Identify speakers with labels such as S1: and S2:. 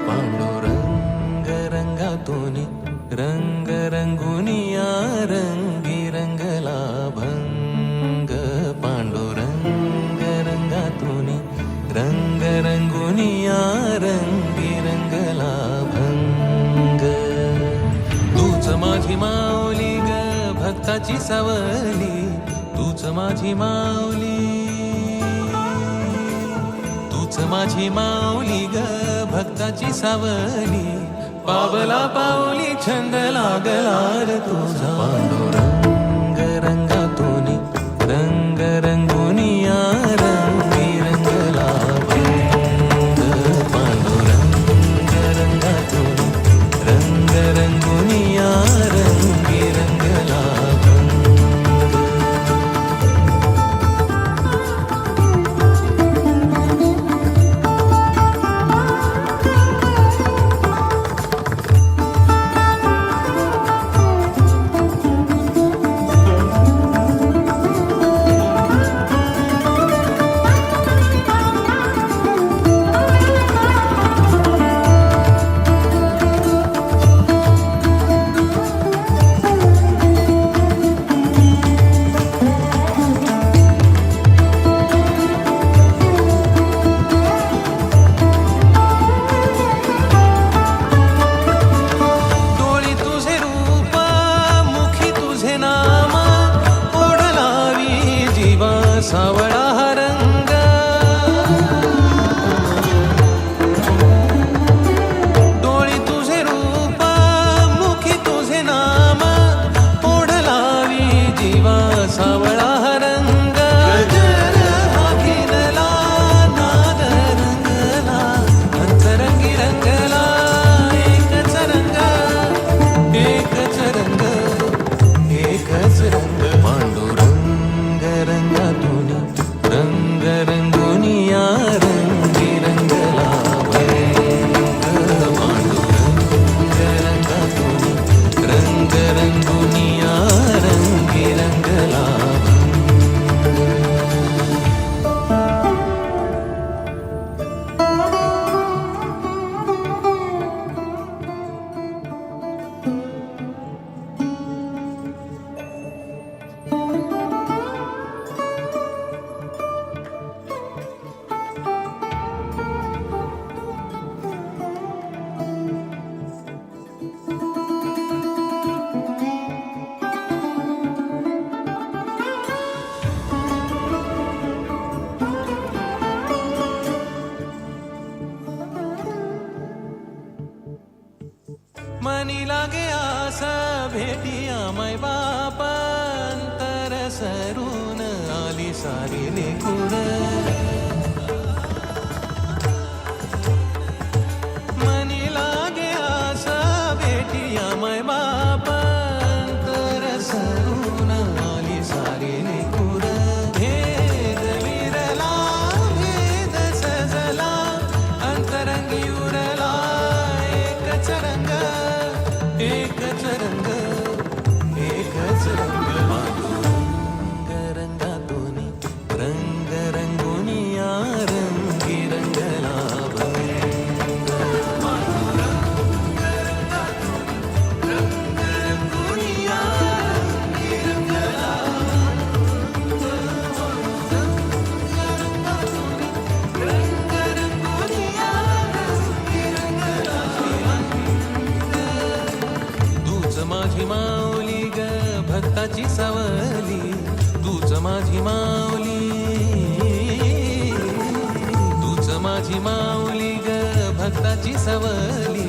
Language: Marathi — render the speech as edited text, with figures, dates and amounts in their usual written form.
S1: पांडुरंग रंगातूनी रंग रंगुनिया रंगी रंगला भंग. पांडुरंग रंगातूनी रंग रंगुनिया रंगी रंगला भंग. तूच माझी माऊली ग भक्ताची सावली, तूच माझी माऊली, तूच माझी माऊली ग भक्ताची सावली. पावला पाऊली छंद लागला रे तुझा. पांडुरंग रंगातूनी रंग रंगुनिया रंगी रंगला भंग. पांडुरंग रंगातूनी रंग रंगुनिया रंगी रंगला भंग. सावळा हा रंग, डोळी तुझे रूप मुखी तुझे नाम, ओढ लावी जीवा सावळा हा रंग. गजर हा घेरला नाद रंगला, अंतरंगी रंगला एकच रंग, एकच रंग, एकच रंग. पांडुरंग रंगातूनी रंग रंगुनिया रंगी रंगला भंग. पांडुरंग रंगातूनी रंग रंगुनिया रंगी रंगला मनी लागे आस भेटिया माय बाप, अंतर सरून आली सारी लेकूर. मनी लागे आस भेटिया माय बाप, अंतर सरून आली सारी लेकूर. भेद विरला भेद सजला, अंतरंगी उरला एकच रंग, एकच रंग, एकच रंग. पांडुरंग रंगातूनी रंग रंगुनिया रंगी रंगला भंग. पांडुरंग रंगातूनी रंग रंगुनिया रंगी रंगला भंग. रंग रंगुनिया रंगी रंगला भंग. तूच माझी माऊली ग भक्ताची सावली, तूच माझी माऊली, तूच माझी माऊली ग भक्ताची सावली.